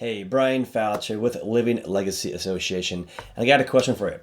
Hey, Brian Fouch here with Living Legacy Association. And I got a question for you.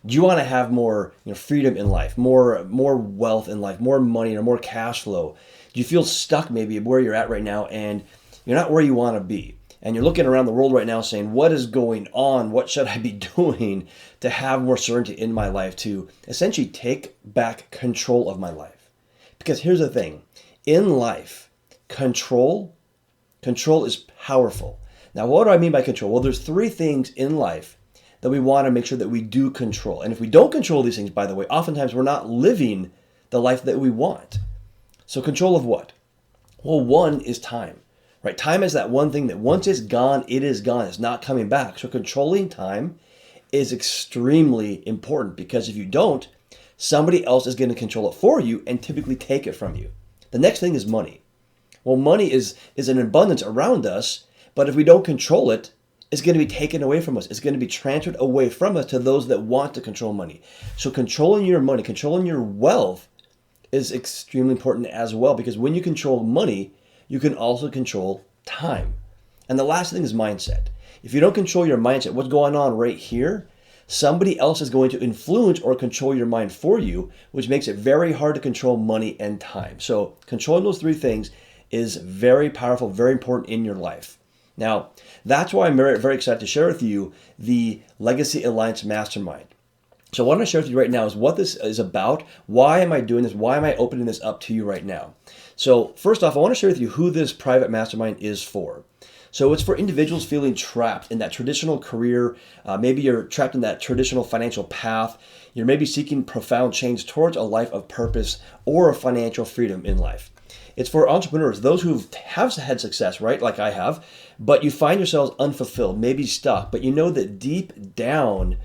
Do you want to have more, freedom in life, more wealth in life, more money or more cash flow? Do you feel stuck maybe where you're at right now and you're not where you want to be? And you're looking around the world right now saying, what is going on? What should I be doing to have more certainty in my life to essentially take back control of my life? Because here's the thing. In life, control is powerful. Now, what do I mean by control? Well, there's three things in life that we want to make sure that we do control. And if we don't control these things, by the way, oftentimes we're not living the life that we want. So control of what? Well, one is time, right? Time is that one thing that once it's gone, it is gone. It's not coming back. So controlling time is extremely important because if you don't, somebody else is going to control it for you and typically take it from you. The next thing is money. Well, money is an abundance around us, but if we don't control it, it's going to be taken away from us. It's going to be transferred away from us to those that want to control money. So controlling your money, controlling your wealth is extremely important as well, because when you control money, you can also control time. And the last thing is mindset. If you don't control your mindset, what's going on right here, somebody else is going to influence or control your mind for you, which makes it very hard to control money and time. So controlling those three things is very powerful, very important in your life. Now, that's why I'm very, very excited to share with you the Legacy Alliance Mastermind. So what I want to share with you right now is what this is about. Why am I doing this? Why am I opening this up to you right now? So first off, I want to share with you who this private mastermind is for. So it's for individuals feeling trapped in that traditional career. Maybe you're trapped in that traditional financial path. You're maybe seeking profound change towards a life of purpose or a financial freedom in life. It's for entrepreneurs, those who have had success, right, like I have, but you find yourselves unfulfilled, maybe stuck, but you know that deep down,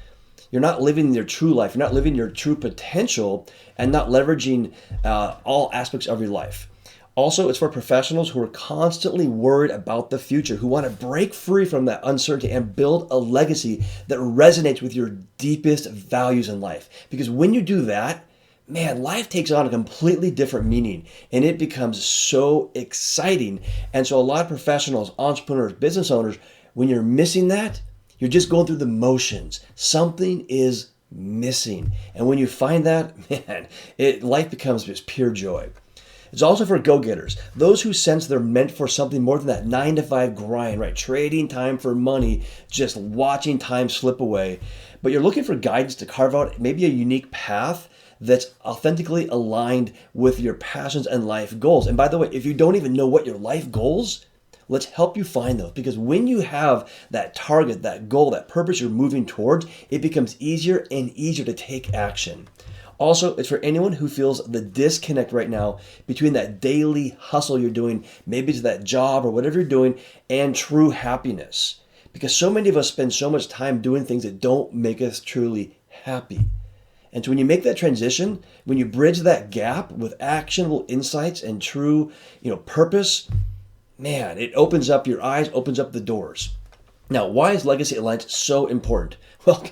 you're not living your true life, you're not living your true potential, and not leveraging all aspects of your life. Also, it's for professionals who are constantly worried about the future, who want to break free from that uncertainty and build a legacy that resonates with your deepest values in life. Because when you do that, man, life takes on a completely different meaning and it becomes so exciting. And so a lot of professionals, entrepreneurs, business owners, when you're missing that, you're just going through the motions. Something is missing. And when you find that, man, life becomes just pure joy. It's also for go-getters, those who sense they're meant for something more than that 9-to-5 grind, right? Trading time for money, just watching time slip away. But you're looking for guidance to carve out maybe a unique path that's authentically aligned with your passions and life goals. And by the way, if you don't even know what your life goals, let's help you find those. Because when you have that target, that goal, that purpose you're moving towards, it becomes easier and easier to take action. Also, it's for anyone who feels the disconnect right now between that daily hustle you're doing, maybe it's that job or whatever you're doing, and true happiness. Because so many of us spend so much time doing things that don't make us truly happy. And so when you make that transition, when you bridge that gap with actionable insights and true, purpose, man, it opens up your eyes, opens up the doors. Now, why is Legacy Alliance so important? Well,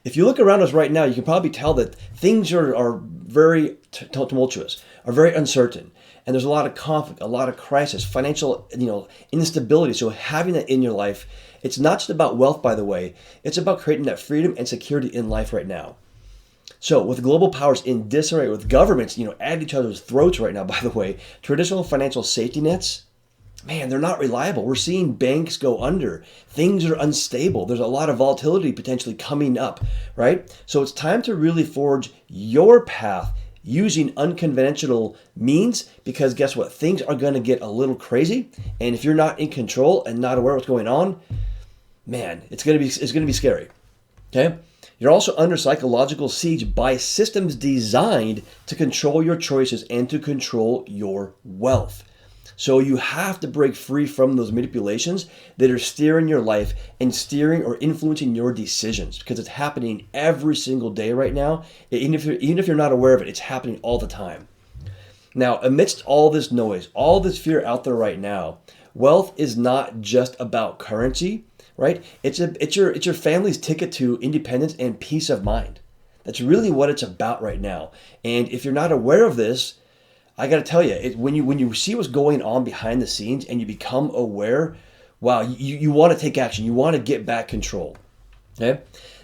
if you look around us right now, you can probably tell that things are very tumultuous, are very uncertain. And there's a lot of conflict, a lot of crisis, financial, instability. So having that in your life, it's not just about wealth, by the way. It's about creating that freedom and security in life right now. So with global powers in disarray, with governments, at each other's throats right now, by the way, traditional financial safety nets, man, they're not reliable. We're seeing banks go under. Things are unstable. There's a lot of volatility potentially coming up, right? So it's time to really forge your path using unconventional means, because guess what? Things are going to get a little crazy. And if you're not in control and not aware of what's going on, man, it's going to be scary. Okay? You're also under psychological siege by systems designed to control your choices and to control your wealth. So you have to break free from those manipulations that are steering your life and steering or influencing your decisions, because it's happening every single day right now. Even if you're not aware of it, it's happening all the time. Now, amidst all this noise, all this fear out there right now, wealth is not just about currency. Right? It's your family's ticket to independence and peace of mind. That's really what it's about right now. And if you're not aware of this, I got to tell you, when you see what's going on behind the scenes and you become aware, wow, you want to take action. You want to get back control. Okay.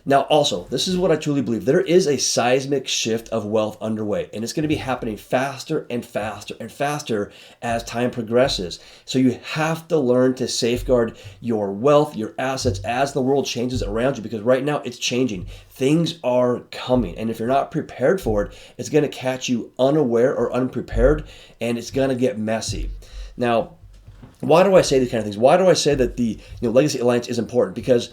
Now, also, this is what I truly believe. There is a seismic shift of wealth underway, and it's going to be happening faster and faster and faster as time progresses. So you have to learn to safeguard your wealth, your assets as the world changes around you, because right now it's changing. Things are coming, and if you're not prepared for it, it's going to catch you unaware or unprepared, and it's going to get messy. Now, why do I say these kind of things? Why do I say that the Legacy Alliance is important? Because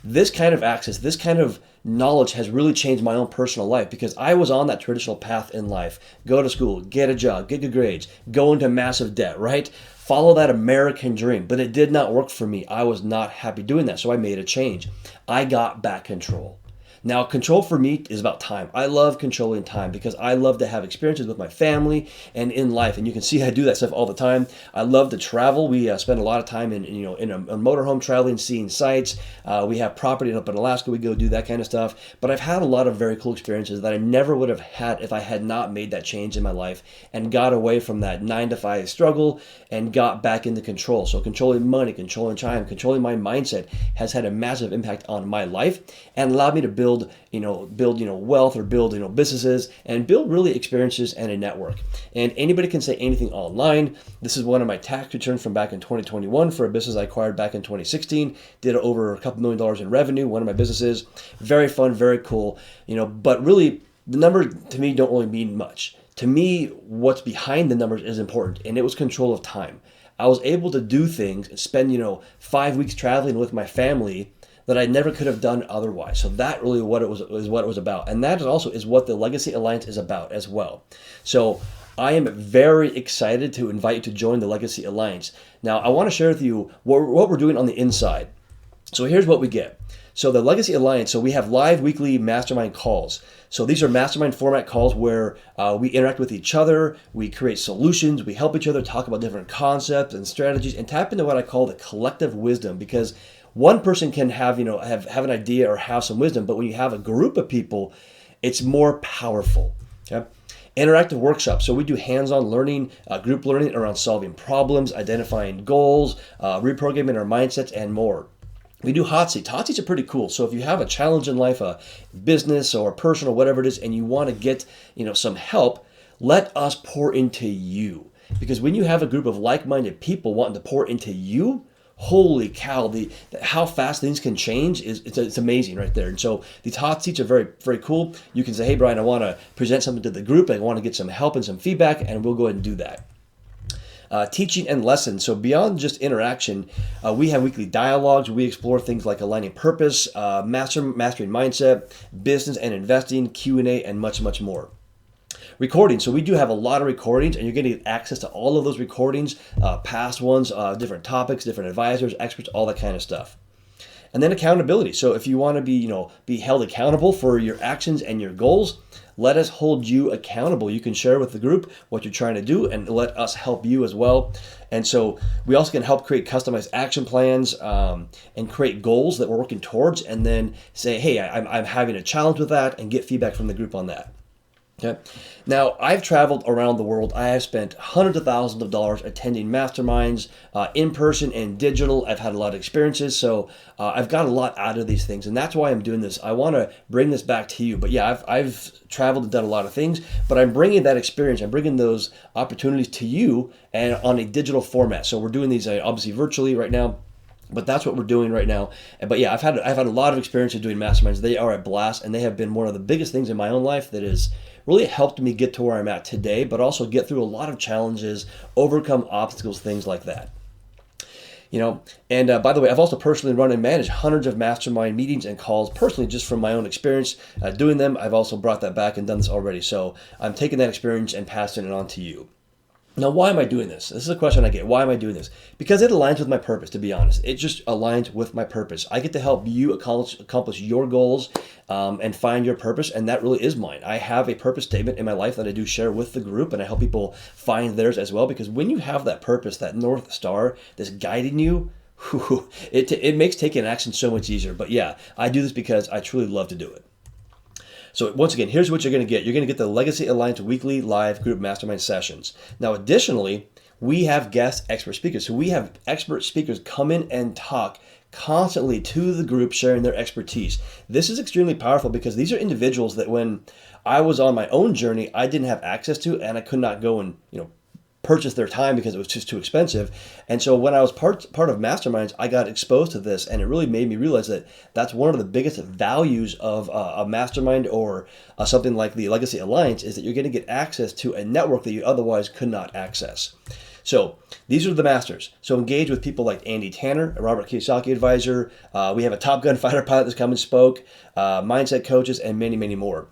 this kind of access, this kind of knowledge has really changed my own personal life, because I was on that traditional path in life. Go to school, get a job, get good grades, go into massive debt, right? Follow that American dream. But it did not work for me. I was not happy doing that. So I made a change. I got back control. Now, control for me is about time. I love controlling time because I love to have experiences with my family and in life. And you can see I do that stuff all the time. I love to travel. We spend a lot of time in a motorhome traveling, seeing sights. We have property up in Alaska. We go do that kind of stuff. But I've had a lot of very cool experiences that I never would have had if I had not made that change in my life and got away from that 9-to-5 struggle and got back into control. So controlling money, controlling time, controlling my mindset has had a massive impact on my life and allowed me to build wealth, or build businesses, and build really experiences and a network. And anybody can say anything online. This is one of my tax returns from back in 2021 for a business I acquired back in 2016. Did over a couple $1 million in revenue. One of my businesses. Very fun, very cool. But really, the numbers to me don't really mean much. To me, what's behind the numbers is important, and it was control of time. I was able to do things and spend 5 weeks traveling with my family that I never could have done otherwise. So that really is what it was about. And that also is what the Legacy Alliance is about as well. So I am very excited to invite you to join the Legacy Alliance. Now, I want to share with you what we're doing on the inside. So here's what we get. So the Legacy Alliance, so we have live weekly mastermind calls. So these are mastermind format calls where we interact with each other, we create solutions, we help each other talk about different concepts and strategies, and tap into what I call the collective wisdom, because one person can have an idea or have some wisdom, but when you have a group of people, it's more powerful. Okay? Interactive workshops. So we do hands-on learning, group learning around solving problems, identifying goals, reprogramming our mindsets, and more. We do hot seats. Hot seats are pretty cool. So if you have a challenge in life, a business or personal, whatever it is, and you want to get some help, let us pour into you. Because when you have a group of like-minded people wanting to pour into you, holy cow, how fast things can change it's amazing right there. And so these hot seats are very, very cool. You can say, hey, Brian, I want to present something to the group. I want to get some help and some feedback, and we'll go ahead and do that. Teaching and lessons. So beyond just interaction, we have weekly dialogues. We explore things like aligning purpose, mastering mindset, business and investing, Q&A, and much, much more. Recording. So we do have a lot of recordings, and you're going to get access to all of those recordings, past ones, different topics, different advisors, experts, all that kind of stuff. And then accountability. So if you want to be held accountable for your actions and your goals, let us hold you accountable. You can share with the group what you're trying to do and let us help you as well. And so we also can help create customized action plans and create goals that we're working towards, and then say, hey, I'm having a challenge with that, and get feedback from the group on that. Okay. Now, I've traveled around the world. I have spent hundreds of thousands of dollars attending masterminds, in person and digital. I've had a lot of experiences, so I've got a lot out of these things, and that's why I'm doing this. I want to bring this back to you. But yeah, I've traveled and done a lot of things, but I'm bringing that experience. I'm bringing those opportunities to you and on a digital format. So we're doing these obviously virtually right now. But that's what we're doing right now. But yeah, I've had a lot of experience in doing masterminds. They are a blast, and they have been one of the biggest things in my own life that has really helped me get to where I'm at today, but also get through a lot of challenges, overcome obstacles, things like that. And by the way, I've also personally run and managed hundreds of mastermind meetings and calls personally, just from my own experience doing them. I've also brought that back and done this already. So I'm taking that experience and passing it on to you. Now, why am I doing this? This is a question I get. Why am I doing this? Because it aligns with my purpose, to be honest. It just aligns with my purpose. I get to help you accomplish your goals and find your purpose, and that really is mine. I have a purpose statement in my life that I do share with the group, and I help people find theirs as well, because when you have that purpose, that North Star that's guiding you, it makes taking action so much easier. But yeah, I do this because I truly love to do it. So once again, here's what you're going to get. You're going to get the Legacy Alliance weekly live group mastermind sessions. Now, additionally, we have guest expert speakers. So we have expert speakers come in and talk constantly to the group, sharing their expertise. This is extremely powerful because these are individuals that when I was on my own journey, I didn't have access to, and I could not go and, purchase their time because it was just too expensive. And so when I was part of masterminds, I got exposed to this, and it really made me realize that that's one of the biggest values of a mastermind or something like the Legacy Alliance, is that you're going to get access to a network that you otherwise could not access. So these are the masters. So engage with people like Andy Tanner, a Robert Kiyosaki advisor. We have a Top Gun fighter pilot that's come and spoke, mindset coaches, and many, many more.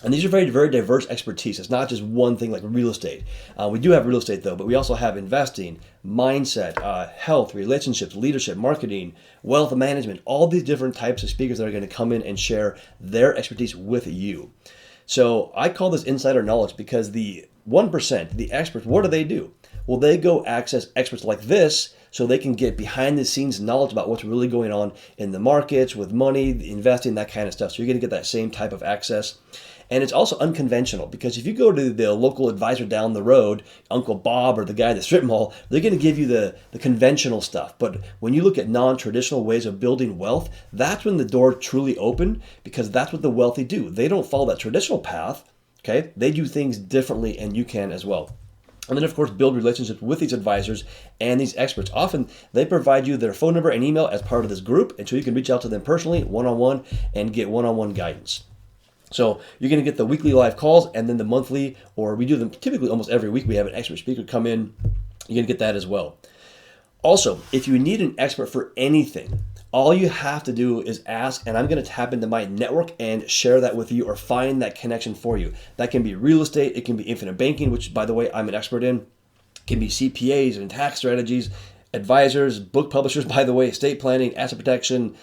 And these are very, very diverse expertise. It's not just one thing like real estate. We do have real estate though, but we also have investing, mindset, health, relationships, leadership, marketing, wealth management, all these different types of speakers that are going to come in and share their expertise with you. So I call this insider knowledge because the 1%, the experts, what do? Well, they go access experts like this so they can get behind the scenes knowledge about what's really going on in the markets, with money, investing, that kind of stuff. So you're going to get that same type of access. And it's also unconventional because if you go to the local advisor down the road, Uncle Bob or the guy at the strip mall, they're going to give you the conventional stuff. But when you look at non-traditional ways of building wealth, that's when the door truly open, because that's what the wealthy do. They don't follow that traditional path. Okay, they do things differently, and you can as well. And then, of course, build relationships with these advisors and these experts. Often, they provide you their phone number and email as part of this group, and so you can reach out to them personally, one-on-one, and get one-on-one guidance. So you're going to get the weekly live calls, and then the monthly, or we do them typically almost every week. We have an expert speaker come in. You're going to get that as well. Also, if you need an expert for anything, all you have to do is ask, and I'm going to tap into my network and share that with you or find that connection for you. That can be real estate. It can be infinite banking, which, by the way, I'm an expert in. It can be CPAs and tax strategies, advisors, book publishers, by the way, estate planning, asset protection,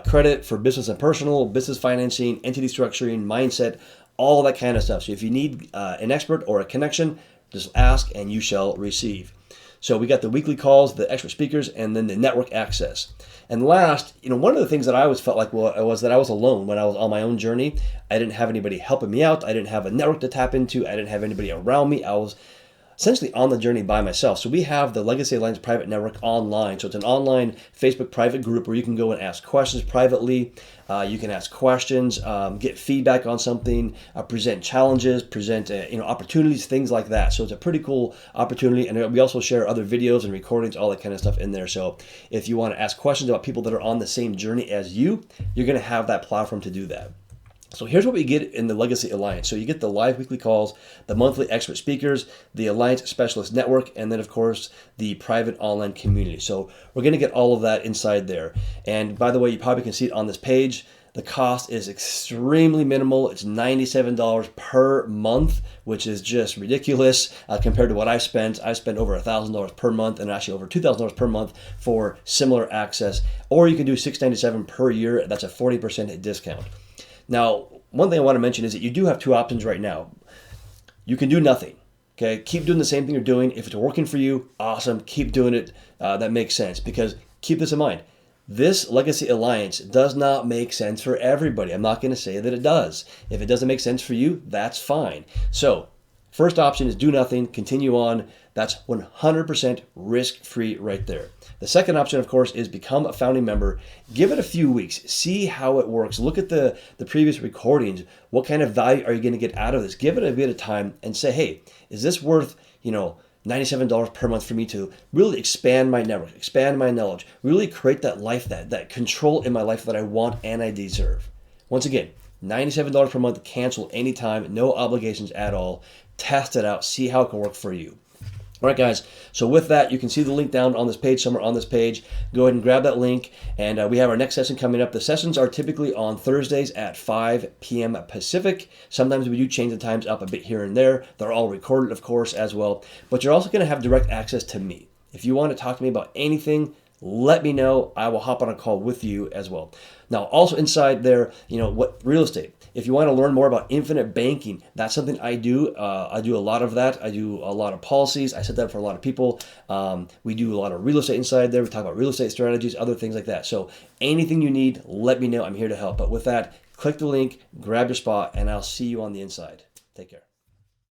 credit for business and personal, business financing, entity structuring, mindset, all that kind of stuff. So if you need an expert or a connection, just ask and you shall receive. So we got the weekly calls, the expert speakers, and then the network access. And last, one of the things that I always felt like was that I was alone when I was on my own journey. I didn't have anybody helping me out. I didn't have a network to tap into. I didn't have anybody around me. I was essentially on the journey by myself. So we have the Legacy Alliance private network online. So it's an online Facebook private group where you can go and ask questions privately. You can ask questions, get feedback on something, present challenges, present opportunities, things like that. So it's a pretty cool opportunity. And we also share other videos and recordings, all that kind of stuff in there. So if you want to ask questions about people that are on the same journey as you, you're going to have that platform to do that. So here's what we get in the Legacy Alliance. So you get the live weekly calls, the monthly expert speakers, the Alliance Specialist Network, and then, of course, the private online community. So we're going to get all of that inside there. And by the way, you probably can see it on this page. The cost is extremely minimal. It's $97 per month, which is just ridiculous compared to what I've spent. I've spent over $1,000 per month, and actually over $2,000 per month for similar access. Or you can do $697 per year. That's a 40% discount. Now, one thing I want to mention is that you do have two options right now. You can do nothing. Okay, keep doing the same thing you're doing. If it's working for you, awesome. Keep doing it. That makes sense, because keep this in mind. This Legacy Alliance does not make sense for everybody. I'm not going to say that it does. If it doesn't make sense for you, that's fine. So, first option is do nothing, continue on. That's 100% risk-free right there. The second option, of course, is become a founding member. Give it a few weeks. See how it works. Look at the previous recordings. What kind of value are you going to get out of this? Give it a bit of time and say, hey, is this worth, $97 per month for me to really expand my network, expand my knowledge, really create that life, that control in my life that I want and I deserve? Once again, $97 per month, cancel anytime, no obligations at all. Test it out, see how it can work for you. All right, guys, so with that, you can see the link down on this page, somewhere on this page. Go ahead and grab that link, and we have our next session coming up. The sessions are typically on Thursdays at 5 p.m. Pacific. Sometimes we do change the times up a bit here and there. They're all recorded, of course, as well. But you're also going to have direct access to me. If you want to talk to me about anything, let me know. I will hop on a call with you as well. Now, also inside there, what real estate. If you want to learn more about infinite banking, that's something I do. I do a lot of that. I do a lot of policies. I set that up for a lot of people. We do a lot of real estate inside there. We talk about real estate strategies, other things like that. So anything you need, let me know. I'm here to help. But with that, click the link, grab your spot, and I'll see you on the inside. Take care.